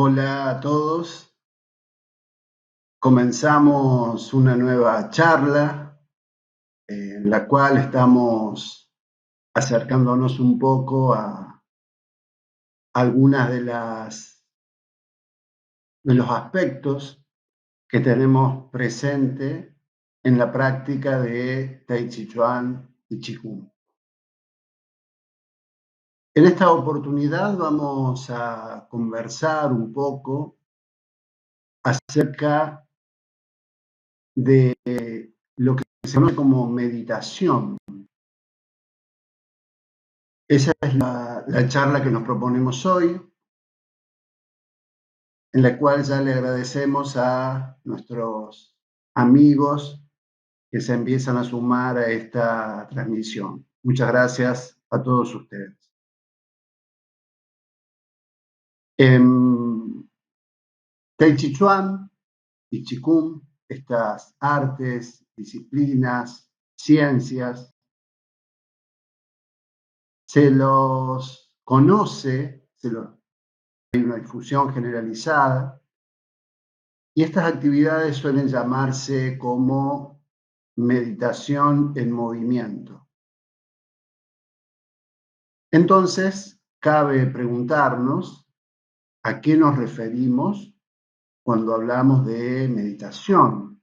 Hola a todos. Comenzamos una nueva charla en la cual estamos acercándonos un poco a algunas de los aspectos que tenemos presente en la práctica de Tai Chi Chuan y Qigong. En esta oportunidad vamos a conversar un poco acerca de lo que se conoce como meditación. Esa es la charla que nos proponemos hoy, en la cual ya le agradecemos a nuestros amigos que se empiezan a sumar a esta transmisión. Muchas gracias a todos ustedes. Tai Chi Chuan y Qigong, estas artes, disciplinas, ciencias, se los conoce, hay una difusión generalizada, y estas actividades suelen llamarse como meditación en movimiento. Entonces, cabe preguntarnos a qué nos referimos cuando hablamos de meditación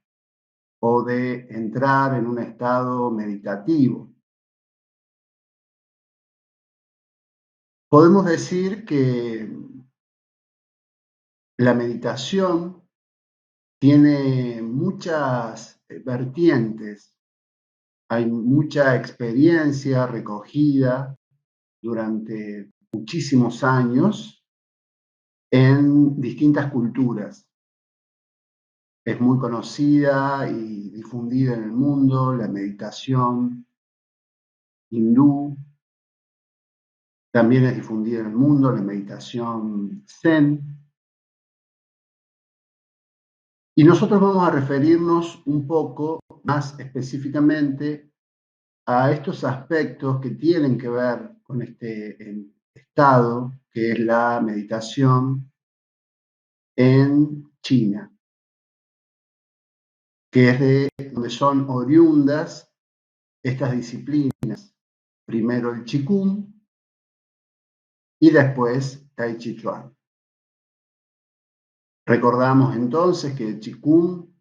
o de entrar en un estado meditativo. Podemos decir que la meditación tiene muchas vertientes. Hay mucha experiencia recogida durante muchísimos años en distintas culturas. Es muy conocida y difundida en el mundo la meditación hindú. También es difundida en el mundo la meditación zen. Y nosotros vamos a referirnos un poco más específicamente a estos aspectos que tienen que ver con este estado, que es la meditación en China, que es de donde son oriundas estas disciplinas. Primero el Qigong y después Tai Chi Chuan. Recordamos entonces que el Qigong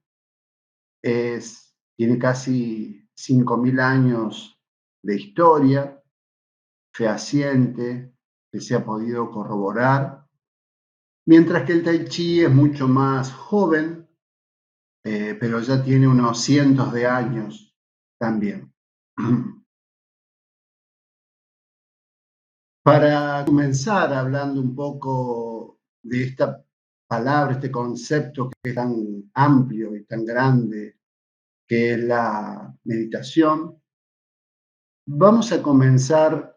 tiene casi 5.000 años de historia fehaciente que se ha podido corroborar, mientras que el Tai Chi es mucho más joven, pero ya tiene unos cientos de años también. Para comenzar hablando un poco de esta palabra, este concepto que es tan amplio y tan grande, que es la meditación, vamos a comenzar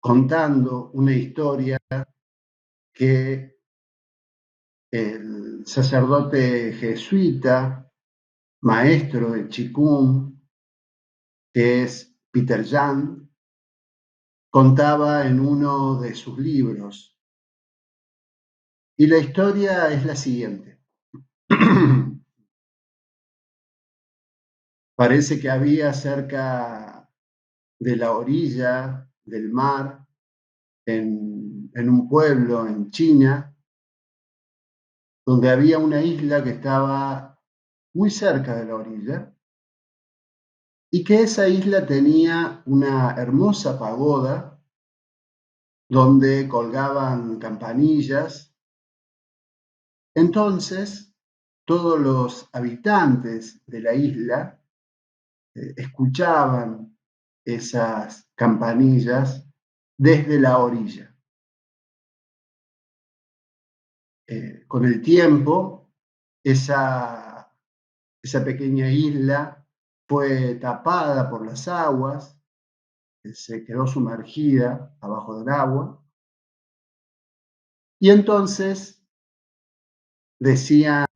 contando una historia que el sacerdote jesuita, maestro de Qigong, que es Peter Yan, contaba en uno de sus libros. Y la historia es la siguiente. Parece que había cerca de la orilla del mar, en un pueblo en China, donde había una isla que estaba muy cerca de la orilla, y que esa isla tenía una hermosa pagoda donde colgaban campanillas. Entonces, todos los habitantes de la isla escuchaban esas campanillas desde la orilla. Con el tiempo, esa pequeña isla fue tapada por las aguas, se quedó sumergida abajo del agua, y entonces decían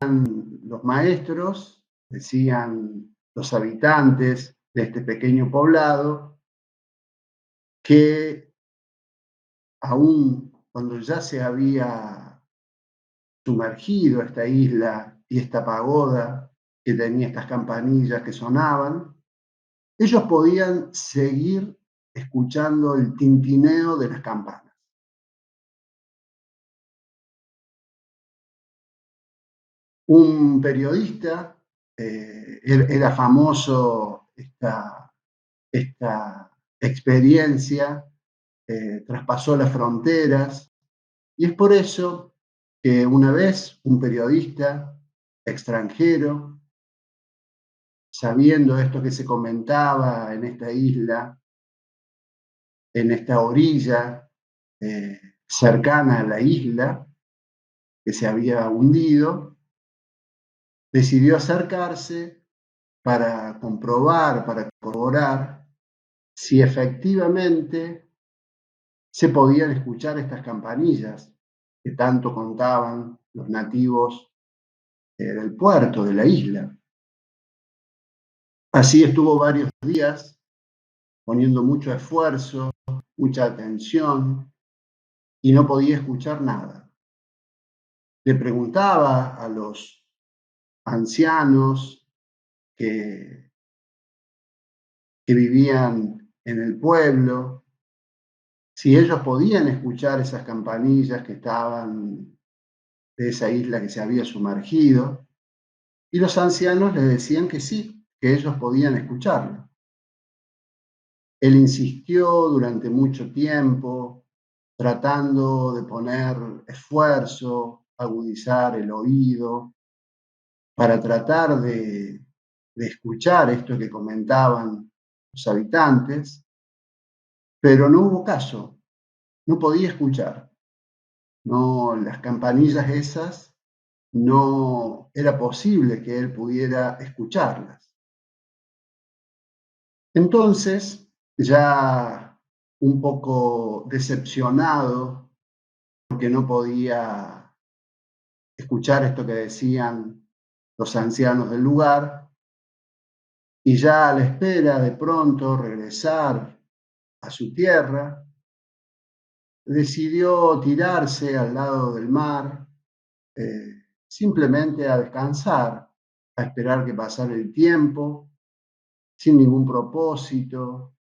los maestros, decían los habitantes de este pequeño poblado, que aún cuando ya se había sumergido esta isla y esta pagoda que tenía estas campanillas que sonaban, ellos podían seguir escuchando el tintineo de las campanas. Un periodista, era famoso esta experiencia, traspasó las fronteras, y es por eso que una vez un periodista extranjero, sabiendo esto que se comentaba en esta isla, en esta orilla cercana a la isla que se había hundido, decidió acercarse para comprobar, para corroborar si efectivamente se podían escuchar estas campanillas que tanto contaban los nativos del puerto, de la isla. Así estuvo varios días poniendo mucho esfuerzo, mucha atención, y no podía escuchar nada. Le preguntaba a los ancianos que vivían en el pueblo si ellos podían escuchar esas campanillas que estaban de esa isla que se había sumergido, y los ancianos les decían que sí, que ellos podían escucharlo. Él insistió durante mucho tiempo, tratando de poner esfuerzo, agudizar el oído, para tratar de escuchar esto que comentaban los habitantes, pero no hubo caso, no podía escuchar. No, las campanillas esas no era posible que él pudiera escucharlas. Entonces, ya un poco decepcionado porque no podía escuchar esto que decían los ancianos del lugar, y ya a la espera de pronto regresar a su tierra, decidió tirarse al lado del mar, simplemente a descansar, a esperar que pasara el tiempo, sin ningún propósito,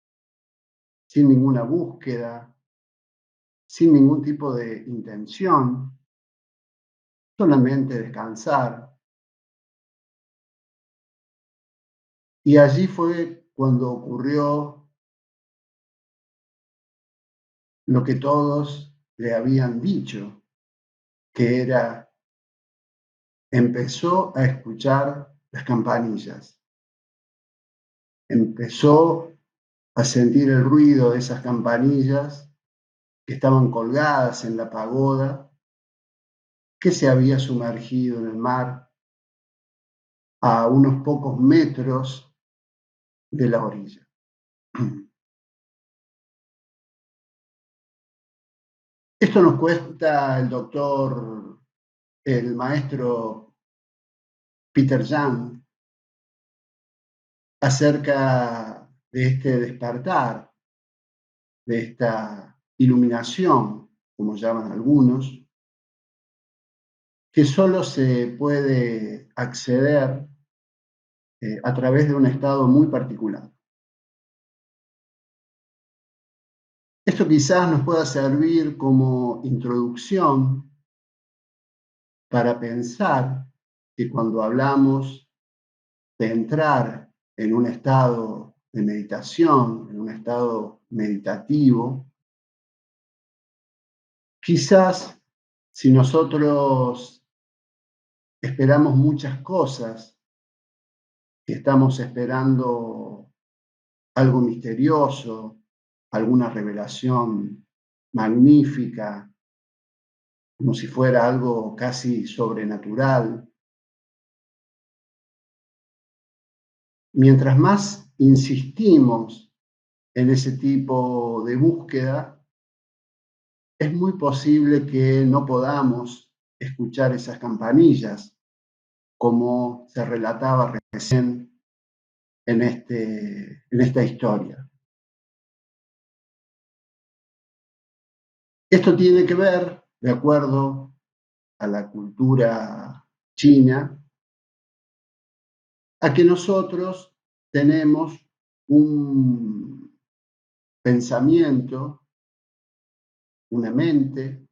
sin ninguna búsqueda, sin ningún tipo de intención, solamente descansar. Y allí fue cuando ocurrió lo que todos le habían dicho, que era, empezó a escuchar las campanillas, empezó a sentir el ruido de esas campanillas que estaban colgadas en la pagoda, que se había sumergido en el mar a unos pocos metros de la orilla. Esto nos cuenta el doctor, el maestro Peter Young, acerca de este despertar, de esta iluminación, como llaman algunos, que solo se puede acceder a través de un estado muy particular. Esto quizás nos pueda servir como introducción para pensar que cuando hablamos de entrar en un estado de meditación, en un estado meditativo, quizás si nosotros esperamos muchas cosas, que estamos esperando algo misterioso, alguna revelación magnífica, como si fuera algo casi sobrenatural. Mientras más insistimos en ese tipo de búsqueda, es muy posible que no podamos escuchar esas campanillas, como se relataba recién en esta historia. Esto tiene que ver, de acuerdo a la cultura china, a que nosotros tenemos un pensamiento, una mente,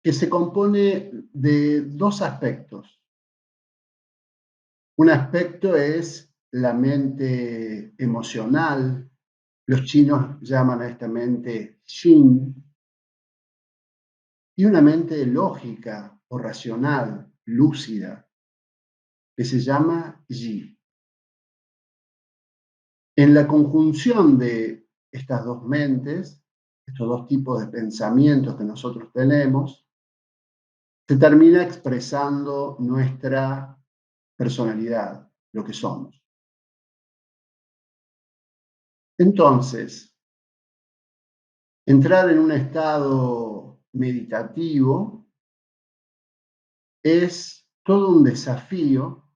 que se compone de dos aspectos. Un aspecto es la mente emocional, los chinos llaman a esta mente Xin, y una mente lógica o racional, lúcida, que se llama Yi. En la conjunción de estas dos mentes, estos dos tipos de pensamientos que nosotros tenemos, se termina expresando nuestra personalidad, lo que somos. Entonces, entrar en un estado meditativo es todo un desafío,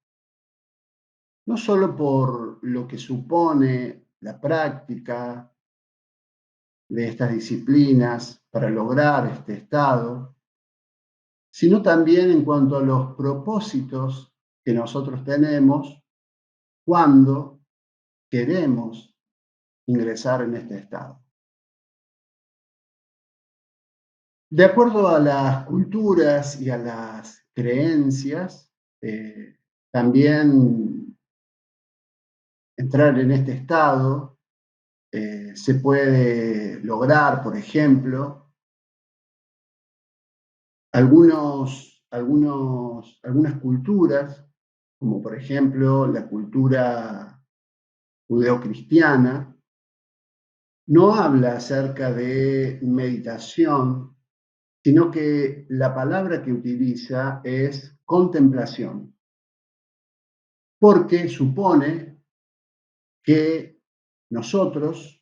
no solo por lo que supone la práctica de estas disciplinas para lograr este estado, sino también en cuanto a los propósitos que nosotros tenemos cuando queremos ingresar en este estado. De acuerdo a las culturas y a las creencias, también entrar en este estado se puede lograr, por ejemplo, algunas culturas, como por ejemplo la cultura judeocristiana, no habla acerca de meditación, sino que la palabra que utiliza es contemplación, porque supone que nosotros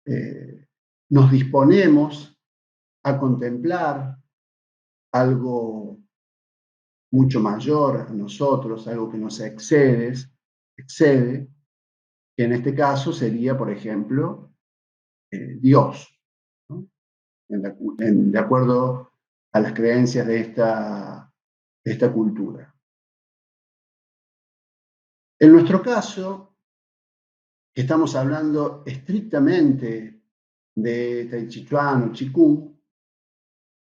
eh, nos disponemos a contemplar algo mucho mayor a nosotros, algo que nos excede, que en este caso sería, por ejemplo, Dios, ¿no? De acuerdo a las creencias de esta cultura. En nuestro caso, que estamos hablando estrictamente de Tai Chi Chuan o Qigong,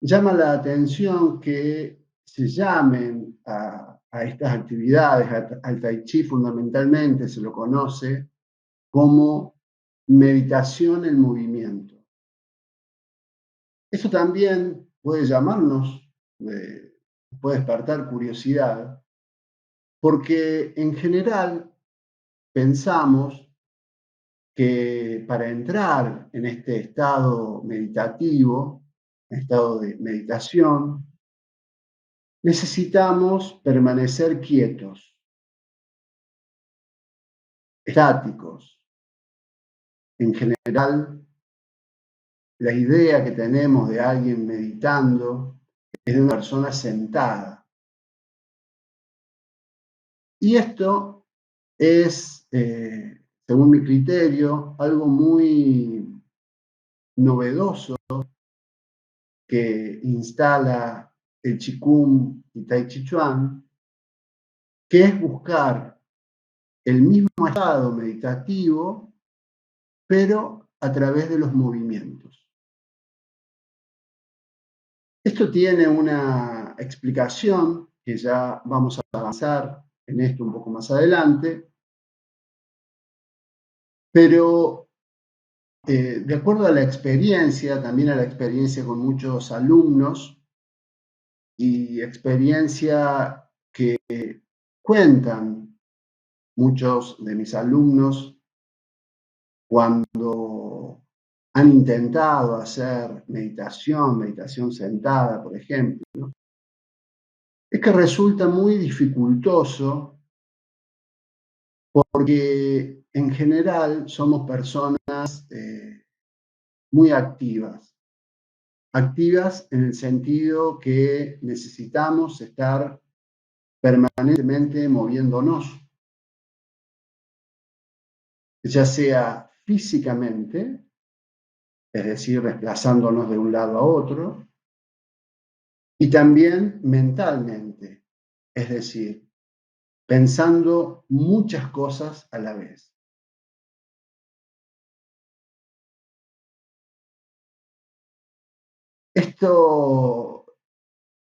llama la atención que se llamen a estas actividades, al Tai Chi fundamentalmente se lo conoce como meditación en movimiento. Eso también puede llamarnos, puede despertar curiosidad, porque en general pensamos que para entrar en este estado meditativo, estado de meditación, necesitamos permanecer quietos, estáticos. En general, la idea que tenemos de alguien meditando es de una persona sentada. Y esto es, según mi criterio, algo muy novedoso que instala el Qigong y Tai Chi Chuan, que es buscar el mismo estado meditativo, pero a través de los movimientos. Esto tiene una explicación que ya vamos a avanzar en esto un poco más adelante, pero de acuerdo a la experiencia, también a la experiencia con muchos alumnos y experiencia que cuentan muchos de mis alumnos cuando han intentado hacer meditación sentada, por ejemplo, ¿no? Es que resulta muy dificultoso porque en general somos personas muy activas. Activas en el sentido que necesitamos estar permanentemente moviéndonos, ya sea físicamente es decir, desplazándonos de un lado a otro, y también mentalmente, es decir, pensando muchas cosas a la vez. Esto,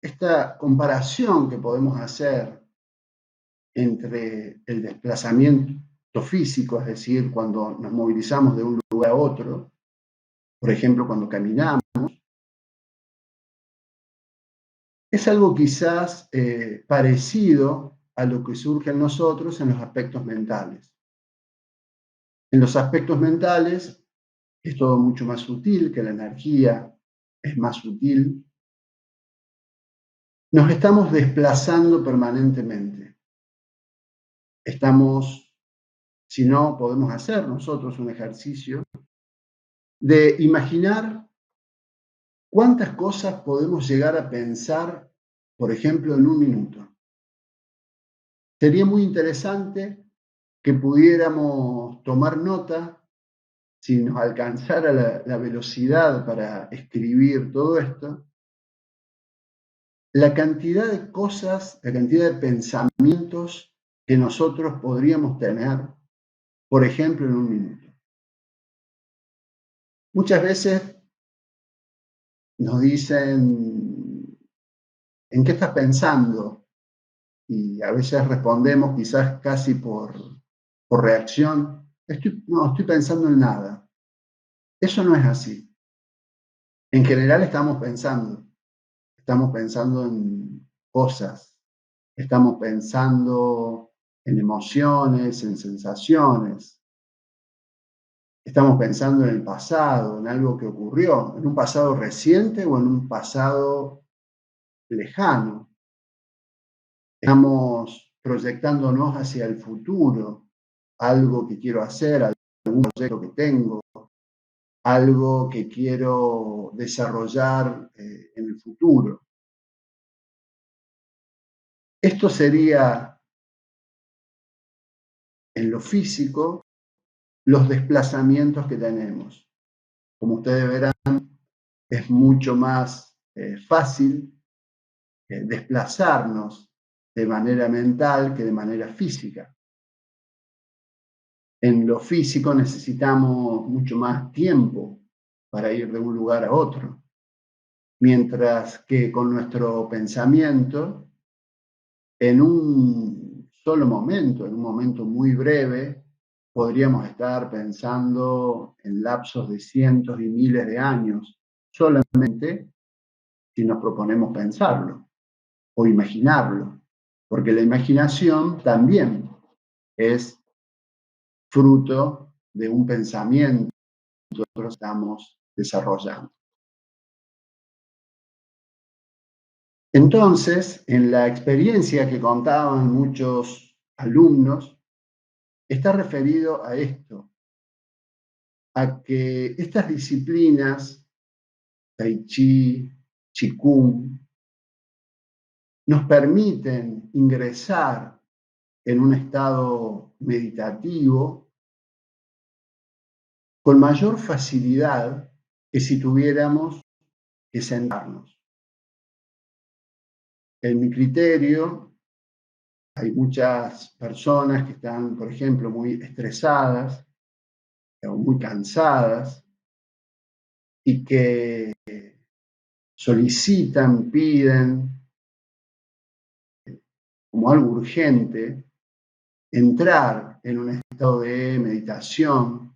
esta comparación que podemos hacer entre el desplazamiento físico, es decir, cuando nos movilizamos de un lugar a otro, por ejemplo, cuando caminamos, es algo quizás parecido a lo que surge en nosotros en los aspectos mentales. En los aspectos mentales es todo mucho más sutil, que la energía es más sutil. Nos estamos desplazando permanentemente. Estamos, si no, podemos hacer nosotros un ejercicio de imaginar cuántas cosas podemos llegar a pensar, por ejemplo, en un minuto. Sería muy interesante que pudiéramos tomar nota, si nos alcanzara la velocidad para escribir todo esto, la cantidad de cosas, la cantidad de pensamientos que nosotros podríamos tener, por ejemplo, en un minuto. Muchas veces nos dicen, ¿en qué estás pensando? Y a veces respondemos quizás casi por reacción, no, estoy pensando en nada. Eso no es así. En general estamos pensando en cosas, estamos pensando en emociones, en sensaciones, estamos pensando en el pasado, en algo que ocurrió, en un pasado reciente o en un pasado lejano. Estamos proyectándonos hacia el futuro, algo que quiero hacer, algún proyecto que tengo, algo que quiero desarrollar en el futuro. Esto sería, en lo físico, los desplazamientos que tenemos. Como ustedes verán, es mucho más fácil desplazarnos de manera mental que de manera física. En lo físico necesitamos mucho más tiempo para ir de un lugar a otro, mientras que con nuestro pensamiento, en un solo momento, en un momento muy breve, podríamos estar pensando en lapsos de cientos y miles de años, solamente si nos proponemos pensarlo o imaginarlo, porque la imaginación también es fruto de un pensamiento que nosotros estamos desarrollando. Entonces, en la experiencia que contaban muchos alumnos, está referido a esto, a que estas disciplinas, Tai Chi, Qigong, nos permiten ingresar en un estado meditativo con mayor facilidad que si tuviéramos que sentarnos. En mi criterio, hay muchas personas que están, por ejemplo, muy estresadas o muy cansadas y que solicitan, piden como algo urgente entrar en un estado de meditación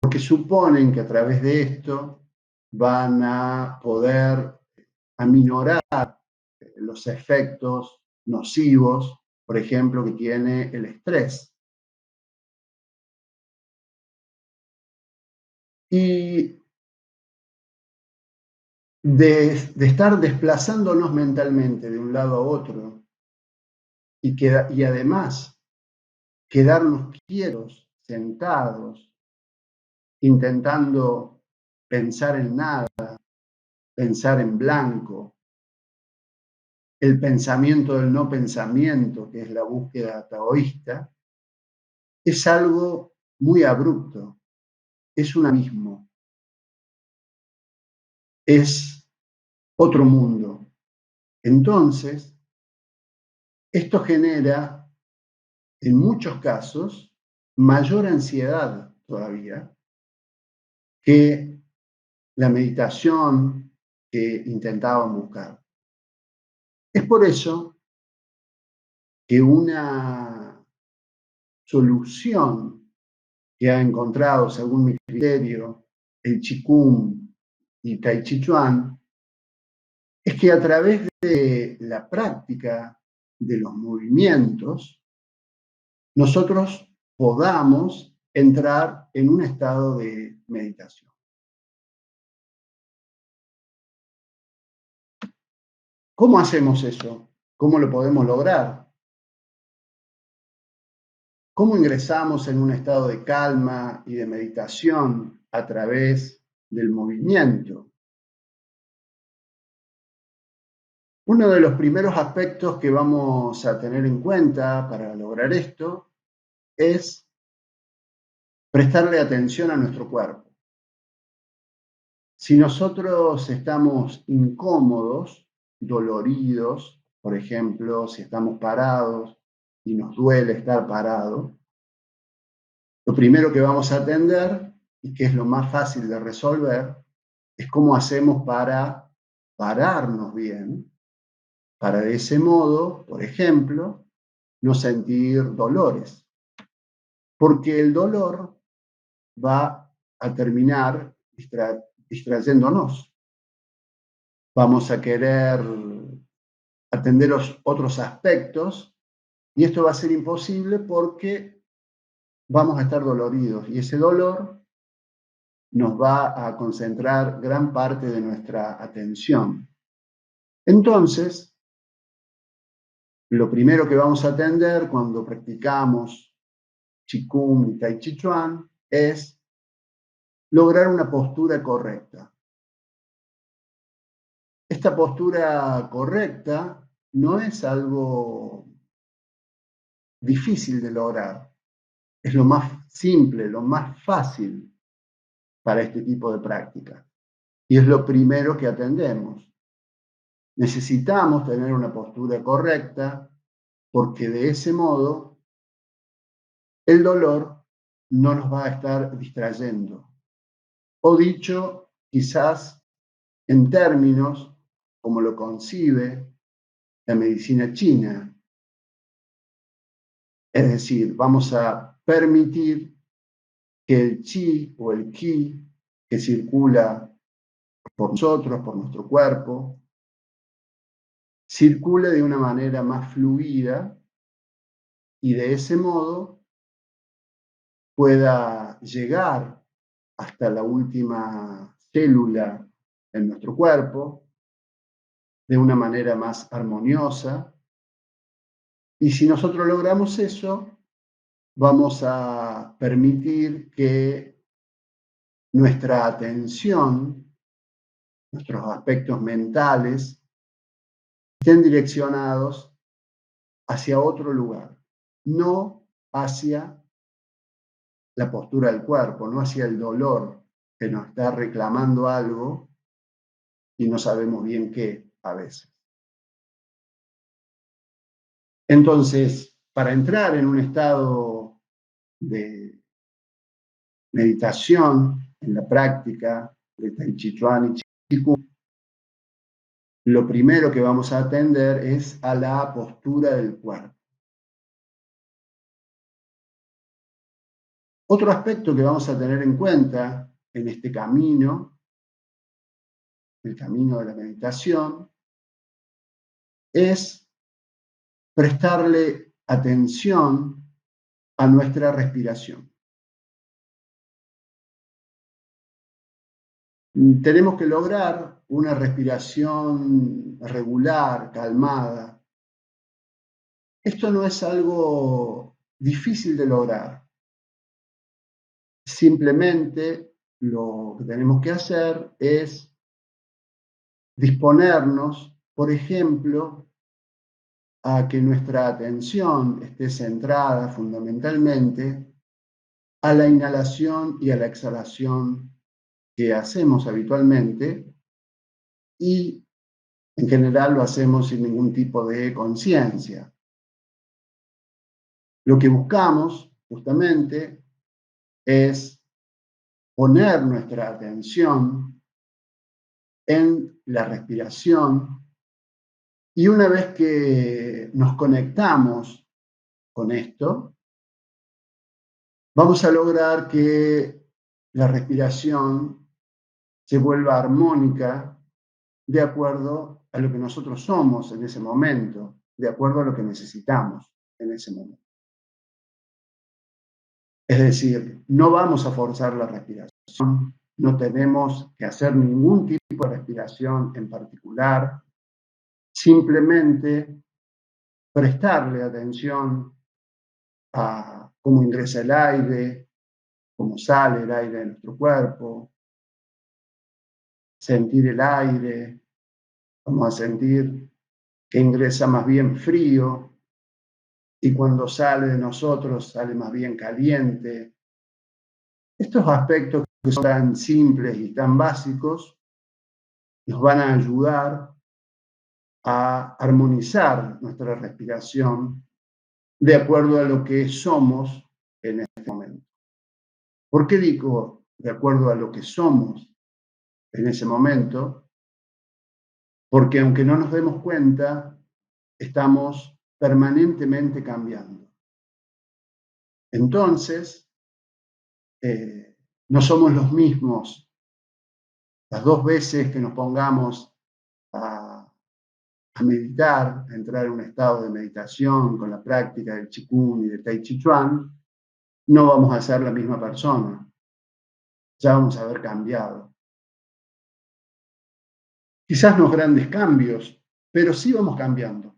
porque suponen que a través de esto van a poder aminorar los efectos nocivos, por ejemplo, que tiene el estrés. Y de estar desplazándonos mentalmente de un lado a otro y además quedarnos quietos, sentados, intentando pensar en nada, pensar en blanco, el pensamiento del no pensamiento, que es la búsqueda taoísta, es algo muy abrupto, es un abismo. es otro mundo. Entonces, esto genera, en muchos casos, mayor ansiedad todavía que la meditación que intentaban buscar. Es por eso que una solución que ha encontrado, según mi criterio, el Qigong y Tai Chi Chuan, es que a través de la práctica de los movimientos, nosotros podamos entrar en un estado de meditación. ¿Cómo hacemos eso? ¿Cómo lo podemos lograr? ¿Cómo ingresamos en un estado de calma y de meditación a través del movimiento? Uno de los primeros aspectos que vamos a tener en cuenta para lograr esto es prestarle atención a nuestro cuerpo. Si nosotros estamos incómodos, doloridos, por ejemplo, si estamos parados y nos duele estar parados, lo primero que vamos a atender, y que es lo más fácil de resolver, es cómo hacemos para pararnos bien, para de ese modo, por ejemplo, no sentir dolores. Porque el dolor va a terminar distrayéndonos. Vamos a querer atender los otros aspectos y esto va a ser imposible porque vamos a estar doloridos y ese dolor nos va a concentrar gran parte de nuestra atención. Entonces, lo primero que vamos a atender cuando practicamos Qigong y Tai Chi Chuan es lograr una postura correcta. Esta postura correcta no es algo difícil de lograr, es lo más simple, lo más fácil para este tipo de práctica. Y es lo primero que atendemos. Necesitamos tener una postura correcta porque de ese modo el dolor no nos va a estar distrayendo. O dicho quizás en términos como lo concibe la medicina china. Es decir, vamos a permitir que el chi o el qi que circula por nosotros, por nuestro cuerpo, circule de una manera más fluida y de ese modo pueda llegar hasta la última célula en nuestro cuerpo de una manera más armoniosa. Y si nosotros logramos eso, vamos a permitir que nuestra atención, nuestros aspectos mentales, estén direccionados hacia otro lugar, no hacia la postura del cuerpo, no hacia el dolor que nos está reclamando algo y no sabemos bien qué a veces. Entonces, para entrar en un estado de meditación, en la práctica de Tai Chi Chuan y Qigong, lo primero que vamos a atender es a la postura del cuerpo. Otro aspecto que vamos a tener en cuenta en este camino, el camino de la meditación, es prestarle atención a nuestra respiración. Tenemos que lograr una respiración regular, calmada. Esto no es algo difícil de lograr. Simplemente lo que tenemos que hacer es disponernos, por ejemplo, a que nuestra atención esté centrada fundamentalmente a la inhalación y a la exhalación que hacemos habitualmente y en general lo hacemos sin ningún tipo de conciencia. Lo que buscamos justamente es poner nuestra atención en la respiración y una vez que nos conectamos con esto, vamos a lograr que la respiración se vuelva armónica de acuerdo a lo que nosotros somos en ese momento, de acuerdo a lo que necesitamos en ese momento. Es decir, no vamos a forzar la respiración, no tenemos que hacer ningún tipo de respiración en particular, simplemente prestarle atención a cómo ingresa el aire, cómo sale el aire de nuestro cuerpo, sentir el aire, vamos a sentir que ingresa más bien frío y cuando sale de nosotros sale más bien caliente. Estos aspectos que son tan simples y tan básicos nos van a ayudar a armonizar nuestra respiración de acuerdo a lo que somos en este momento. ¿Por qué digo de acuerdo a lo que somos en ese momento? Porque aunque no nos demos cuenta, estamos permanentemente cambiando. Entonces, no somos los mismos las dos veces que nos pongamos a meditar, a entrar en un estado de meditación con la práctica del Qigong y del Tai Chi Chuan, no vamos a ser la misma persona. Ya vamos a haber cambiado. Quizás no grandes cambios, pero sí vamos cambiando.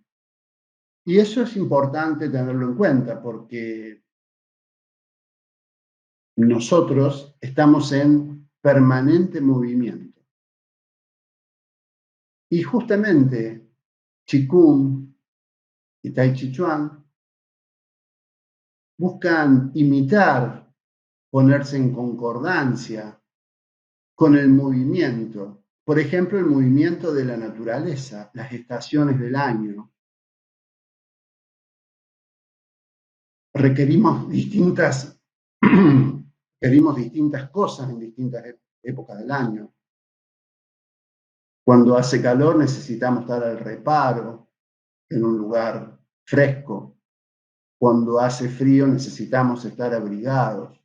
Y eso es importante tenerlo en cuenta porque nosotros estamos en permanente movimiento. Y justamente Qigong y Tai Chi Chuan buscan imitar, ponerse en concordancia con el movimiento. Por ejemplo, el movimiento de la naturaleza, las estaciones del año. Requerimos distintas cosas en distintas épocas del año. Cuando hace calor necesitamos estar al reparo, en un lugar fresco. Cuando hace frío necesitamos estar abrigados.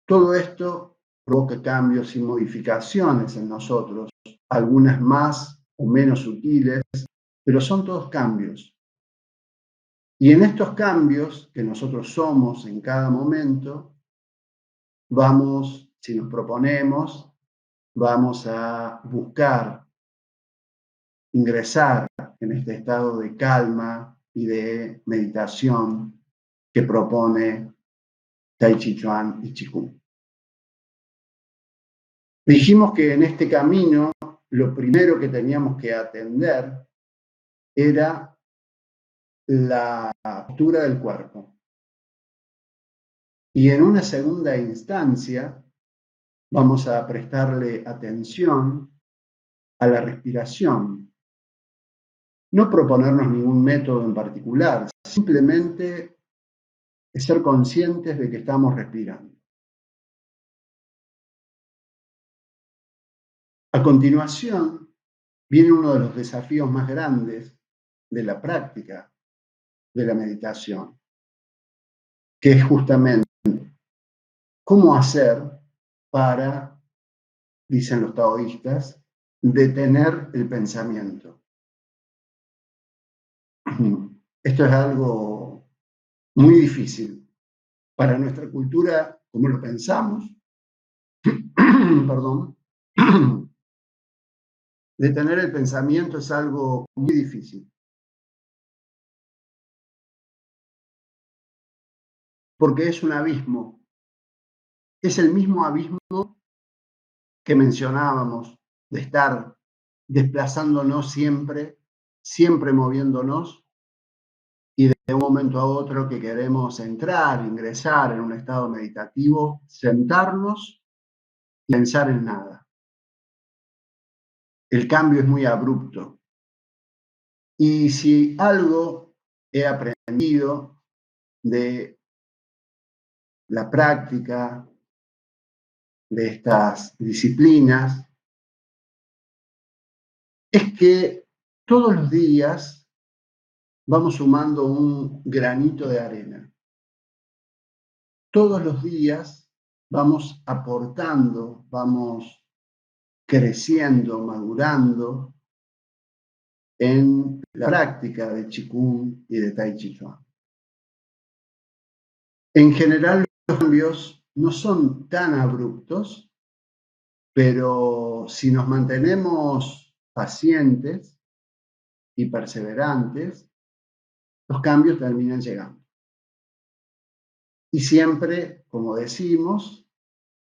Todo esto provoca cambios y modificaciones en nosotros, algunas más o menos sutiles, pero son todos cambios. Y en estos cambios que nosotros somos en cada momento, vamos, si nos proponemos, vamos a buscar ingresar en este estado de calma y de meditación que propone Tai Chi Chuan y Qigong. Dijimos que en este camino lo primero que teníamos que atender era la postura del cuerpo. Y en una segunda instancia vamos a prestarle atención a la respiración. No proponernos ningún método en particular, simplemente ser conscientes de que estamos respirando. A continuación, viene uno de los desafíos más grandes de la práctica de la meditación, que es justamente cómo hacer para, dicen los taoístas, detener el pensamiento. Esto es algo muy difícil para nuestra cultura, como lo pensamos. Perdón. Detener el pensamiento es algo muy difícil. Porque es un abismo. Es el mismo abismo que mencionábamos, de estar desplazándonos siempre, siempre moviéndonos, y de un momento a otro que queremos entrar, ingresar en un estado meditativo, sentarnos y pensar en nada. el cambio es muy abrupto. Y si algo he aprendido de la práctica de estas disciplinas, es que todos los días vamos sumando un granito de arena. Todos los días vamos aportando, vamos creciendo, madurando en la práctica de Qigong y de Tai Chi Chuan. En general, los cambios no son tan abruptos, pero si nos mantenemos pacientes y perseverantes, los cambios terminan llegando. Y siempre, como decimos,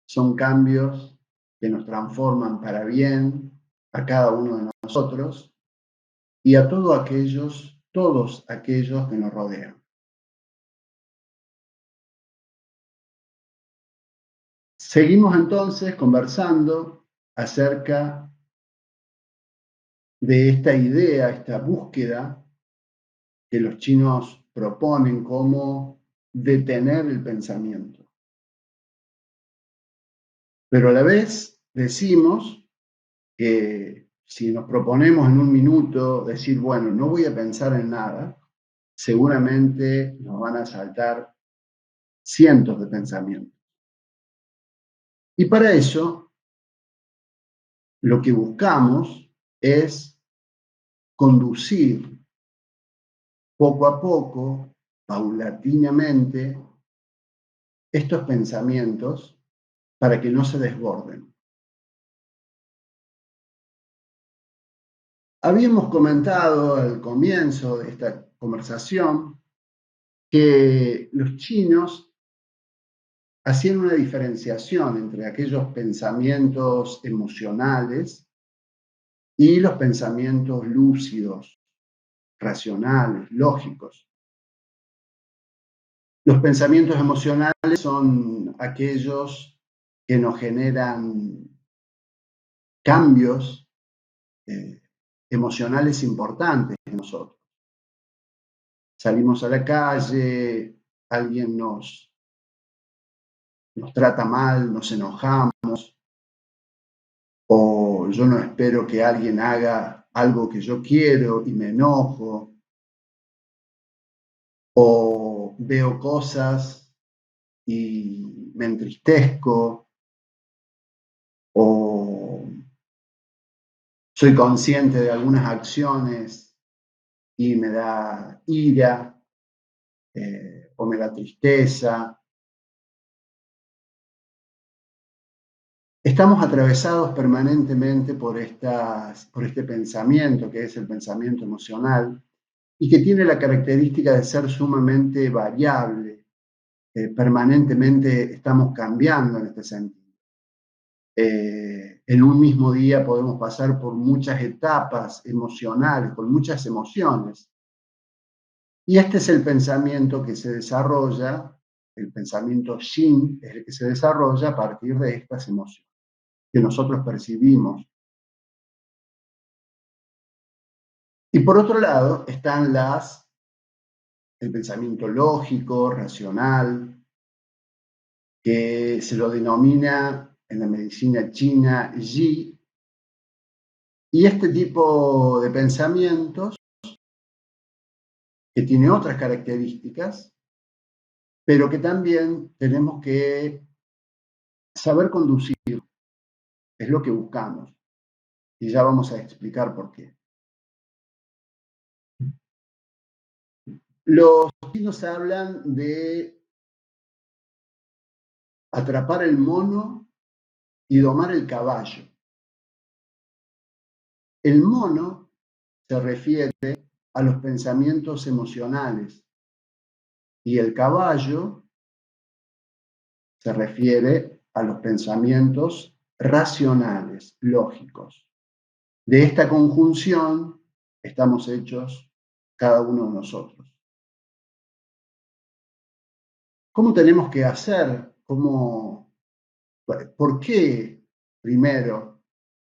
son cambios que nos transforman para bien a cada uno de nosotros y a todos aquellos que nos rodean. Seguimos entonces conversando acerca de esta idea, esta búsqueda que los chinos proponen como detener el pensamiento. Pero a la vez decimos que si nos proponemos en un minuto decir, bueno, no voy a pensar en nada, seguramente nos van a saltar cientos de pensamientos. Y para eso, lo que buscamos es conducir poco a poco, paulatinamente, estos pensamientos para que no se desborden. Habíamos comentado al comienzo de esta conversación que los chinos hacían una diferenciación entre aquellos pensamientos emocionales y los pensamientos lúcidos, racionales, lógicos. Los pensamientos emocionales son aquellos que nos generan cambios emocionales importantes en nosotros. Salimos a la calle, alguien nos trata mal, nos enojamos, o yo no espero que alguien haga algo que yo quiero y me enojo, o veo cosas y me entristezco, o soy consciente de algunas acciones y me da ira, o me da tristeza. Estamos atravesados permanentemente por este pensamiento, que es el pensamiento emocional, y que tiene la característica de ser sumamente variable. Permanentemente estamos cambiando en este sentido. En un mismo día podemos pasar por muchas etapas emocionales, con muchas emociones. Y este es el pensamiento que se desarrolla, el pensamiento Yin es el que se desarrolla a partir de estas emociones que nosotros percibimos. Y por otro lado están el pensamiento lógico, racional, que se lo denomina en la medicina china Yi, y este tipo de pensamientos, que tiene otras características, pero que también tenemos que saber conducir, es lo que buscamos, y ya vamos a explicar por qué. Los chinos hablan de atrapar el mono y domar el caballo. El mono se refiere a los pensamientos emocionales y el caballo se refiere a los pensamientos racionales, lógicos. De esta conjunción estamos hechos cada uno de nosotros. ¿Cómo tenemos que hacer? ¿Por qué, primero,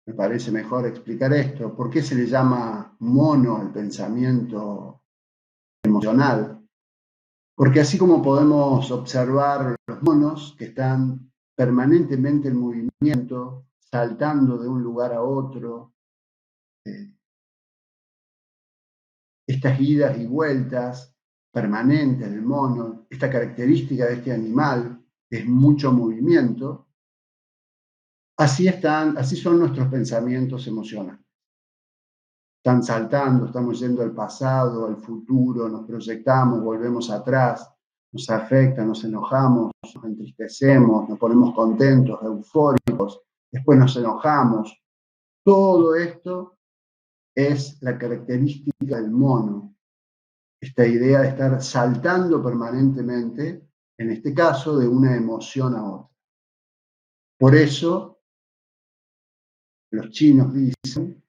me parece mejor explicar esto. ¿Por qué se le llama mono al pensamiento emocional? Porque así como podemos observar los monos que están permanentemente en movimiento, saltando de un lugar a otro, estas idas y vueltas permanentes del mono, esta característica de este animal es mucho movimiento, así son nuestros pensamientos emocionales. Están saltando, estamos yendo al pasado, al futuro, nos proyectamos, volvemos atrás, nos afecta, nos enojamos, nos entristecemos, nos ponemos contentos, eufóricos, después nos enojamos. Todo esto es la característica del mono, esta idea de estar saltando permanentemente, en este caso, de una emoción a otra. Por eso, los chinos dicen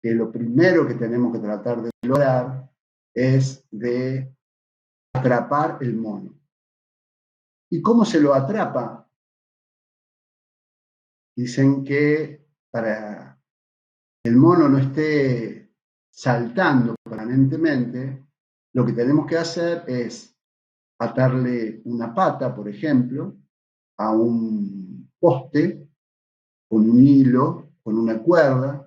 que lo primero que tenemos que tratar de lograr es de atrapar el mono. ¿Y cómo se lo atrapa? Dicen que para que el mono no esté saltando permanentemente, lo que tenemos que hacer es atarle una pata, por ejemplo, a un poste con un hilo, con una cuerda.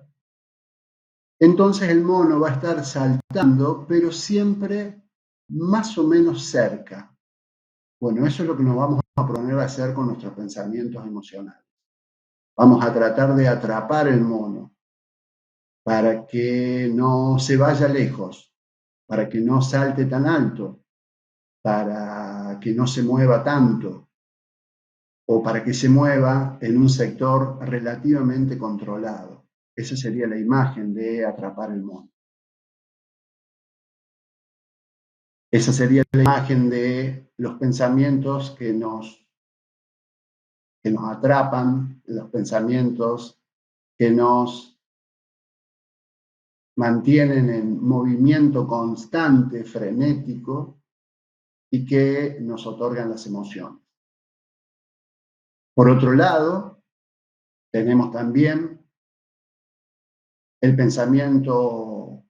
Entonces el mono va a estar saltando, pero siempre más o menos cerca. Bueno, eso es lo que nos vamos a poner a hacer con nuestros pensamientos emocionales. Vamos a tratar de atrapar el mono para que no se vaya lejos, para que no salte tan alto, para que no se mueva tanto o para que se mueva en un sector relativamente controlado. Esa sería la imagen de atrapar el mono. Esa sería la imagen de los pensamientos que nos atrapan, los pensamientos que nos mantienen en movimiento constante, frenético, y que nos otorgan las emociones. Por otro lado, tenemos también el pensamiento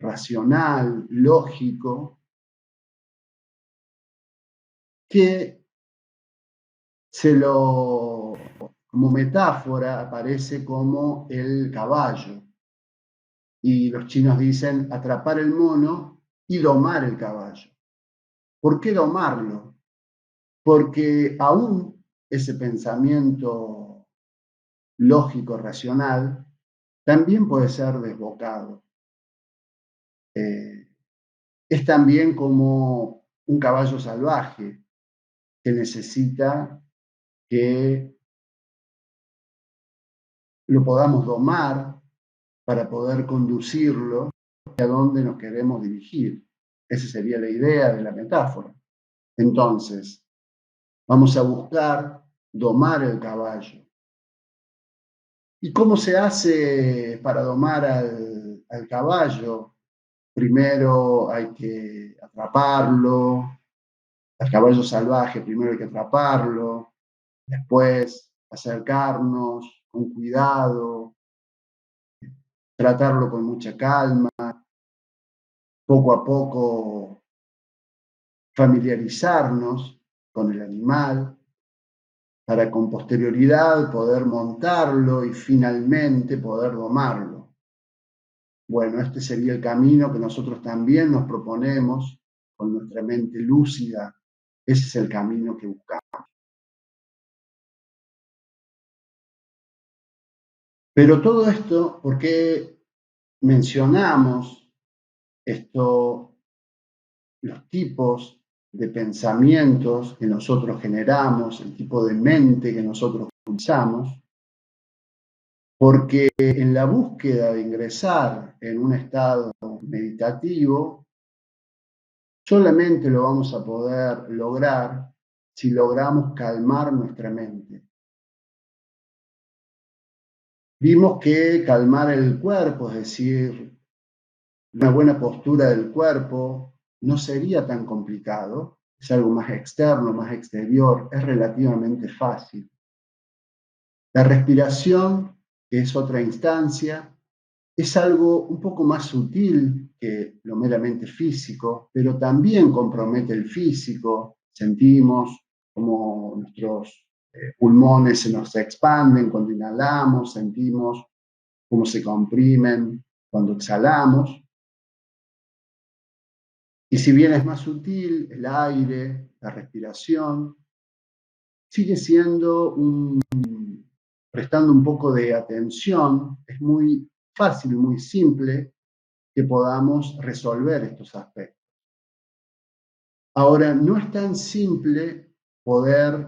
racional, lógico, que como metáfora aparece como el caballo. Y los chinos dicen atrapar el mono y domar el caballo. ¿Por qué domarlo? Porque aún ese pensamiento lógico, racional, también puede ser desbocado. Es también como un caballo salvaje que necesita que lo podamos domar para poder conducirlo a donde nos queremos dirigir. Esa sería la idea de la metáfora. Entonces, vamos a buscar domar el caballo. ¿Y cómo se hace para domar al caballo? Primero hay que atraparlo, al caballo salvaje primero hay que atraparlo, después acercarnos con cuidado, tratarlo con mucha calma, poco a poco familiarizarnos con el animal, para con posterioridad poder montarlo y finalmente poder domarlo. Bueno, este sería el camino que nosotros también nos proponemos con nuestra mente lúcida. Ese es el camino que buscamos. Pero todo esto, ¿por qué mencionamos los tipos de pensamientos que nosotros generamos, el tipo de mente que nosotros utilizamos? Porque en la búsqueda de ingresar en un estado meditativo, solamente lo vamos a poder lograr si logramos calmar nuestra mente. Vimos que calmar el cuerpo, es decir, una buena postura del cuerpo, no sería tan complicado, es algo más externo, más exterior, es relativamente fácil. La respiración que es otra instancia, es algo un poco más sutil que lo meramente físico, pero también compromete el físico. Sentimos como nuestros pulmones se nos expanden cuando inhalamos, sentimos cómo se comprimen cuando exhalamos. Y si bien es más sutil, el aire, la respiración, sigue siendo prestando un poco de atención, es muy fácil y muy simple que podamos resolver estos aspectos. Ahora, no es tan simple poder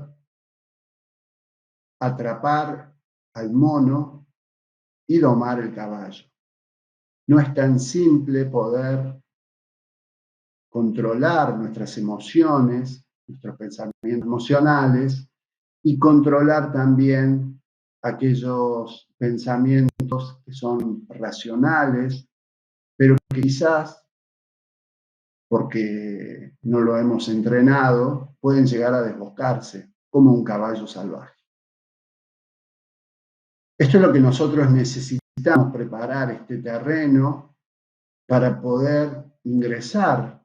atrapar al mono y domar el caballo. No es tan simple poder controlar nuestras emociones, nuestros pensamientos emocionales y controlar también aquellos pensamientos que son racionales, pero que quizás, porque no lo hemos entrenado, pueden llegar a desbocarse como un caballo salvaje. Esto es lo que nosotros necesitamos, preparar este terreno para poder ingresar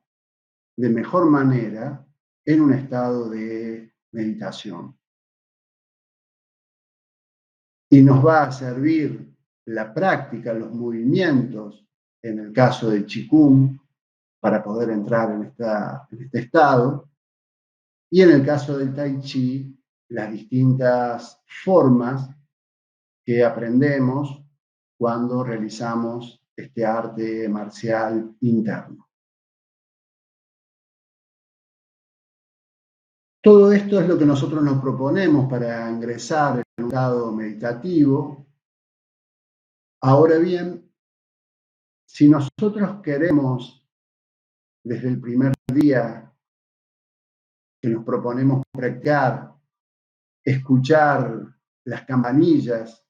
de mejor manera en un estado de meditación. Y nos va a servir la práctica, los movimientos, en el caso del Qigong, para poder entrar en este estado, y en el caso del Tai Chi, las distintas formas que aprendemos cuando realizamos este arte marcial interno. Todo esto es lo que nosotros nos proponemos para ingresar en un estado meditativo. Ahora bien, si nosotros queremos, desde el primer día que nos proponemos practicar, escuchar las campanillas,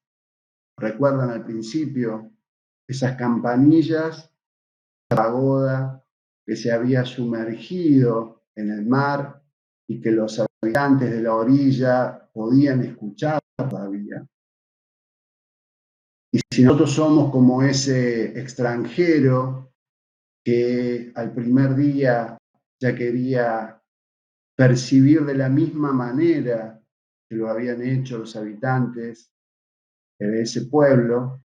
recuerdan al principio, esas campanillas, la pagoda que se había sumergido en el mar y que los habitantes de la orilla podían escuchar todavía. Y si nosotros somos como ese extranjero que al primer día ya quería percibir de la misma manera que lo habían hecho los habitantes de ese pueblo,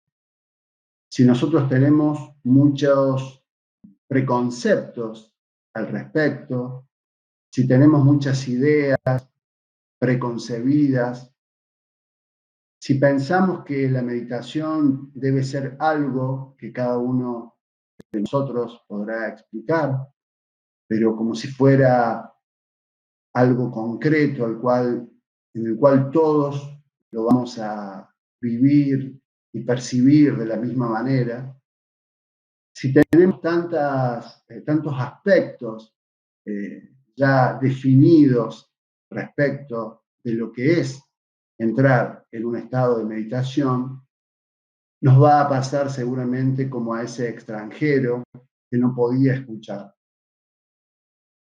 si nosotros tenemos muchos preconceptos al respecto, si tenemos muchas ideas preconcebidas, si pensamos que la meditación debe ser algo que cada uno de nosotros podrá explicar, pero como si fuera algo concreto en el cual todos lo vamos a vivir y percibir de la misma manera, si tenemos tantos aspectos ya definidos respecto de lo que es entrar en un estado de meditación, nos va a pasar seguramente como a ese extranjero que no podía escuchar.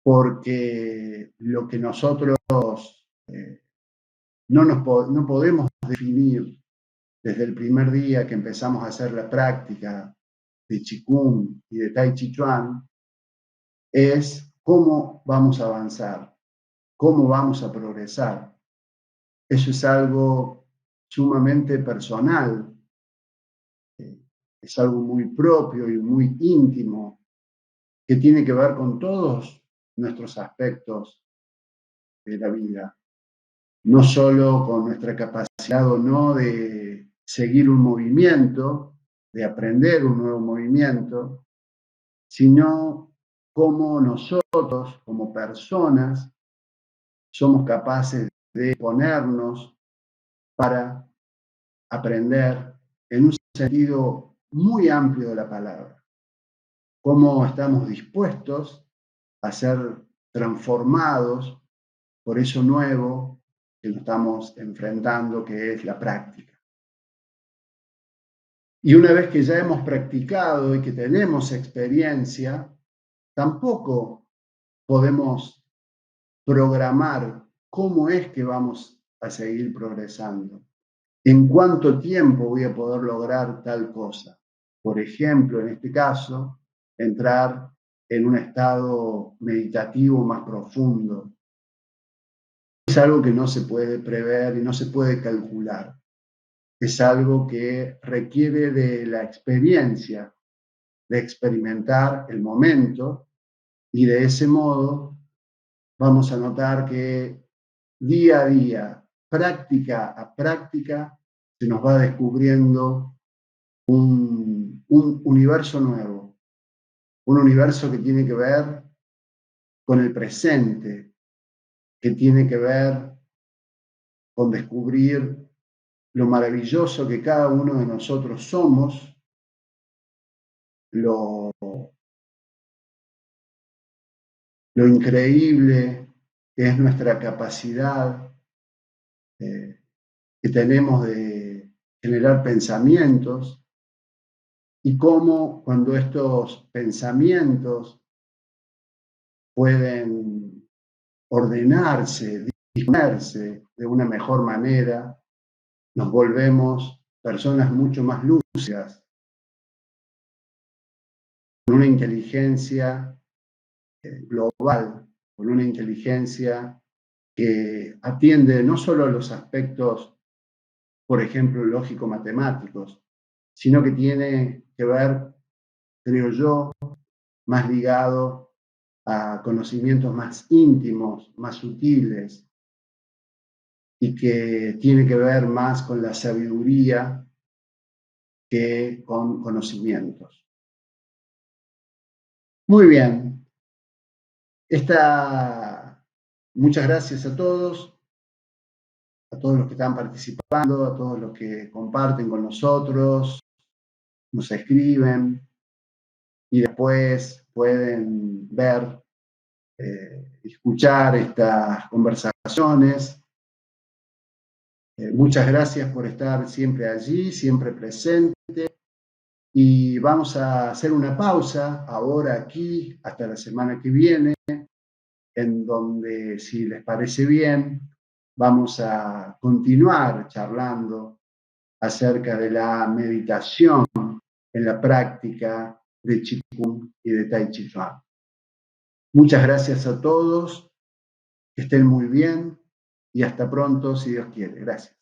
Porque lo que nosotros no podemos definir desde el primer día que empezamos a hacer la práctica de Qigong y de Tai Chi Chuan es cómo vamos a avanzar, cómo vamos a progresar. Eso es algo sumamente personal, es algo muy propio y muy íntimo que tiene que ver con todos nuestros aspectos de la vida, no solo con nuestra capacidad o no de seguir un movimiento, de aprender un nuevo movimiento, sino cómo nosotros, como personas, somos capaces de ponernos para aprender en un sentido muy amplio de la palabra. Cómo estamos dispuestos a ser transformados por eso nuevo que nos estamos enfrentando, que es la práctica. Y una vez que ya hemos practicado y que tenemos experiencia, tampoco podemos programar cómo es que vamos a seguir progresando. ¿En cuánto tiempo voy a poder lograr tal cosa? Por ejemplo, en este caso, entrar en un estado meditativo más profundo. Es algo que no se puede prever y no se puede calcular. Es algo que requiere de la experiencia, de experimentar el momento, y de ese modo vamos a notar que día a día, práctica a práctica, se nos va descubriendo un universo nuevo, un universo que tiene que ver con el presente, que tiene que ver con descubrir lo maravilloso que cada uno de nosotros somos, lo, lo increíble que es nuestra capacidad que tenemos de generar pensamientos, y cómo cuando estos pensamientos pueden ordenarse, disponerse de una mejor manera, nos volvemos personas mucho más lúcidas, con una inteligencia global, con una inteligencia que atiende no solo a los aspectos, por ejemplo, lógico-matemáticos, sino que tiene que ver, creo yo, más ligado a conocimientos más íntimos, más sutiles, y que tiene que ver más con la sabiduría que con conocimientos. Muy bien. Muchas gracias a todos los que están participando, a todos los que comparten con nosotros, nos escriben y después pueden ver, escuchar estas conversaciones. Muchas gracias por estar siempre allí, siempre presente. Y vamos a hacer una pausa ahora aquí hasta la semana que viene, en donde, si les parece bien, vamos a continuar charlando acerca de la meditación en la práctica de Qigong y de Tai Chi Chuan. Muchas gracias a todos, que estén muy bien y hasta pronto si Dios quiere. Gracias.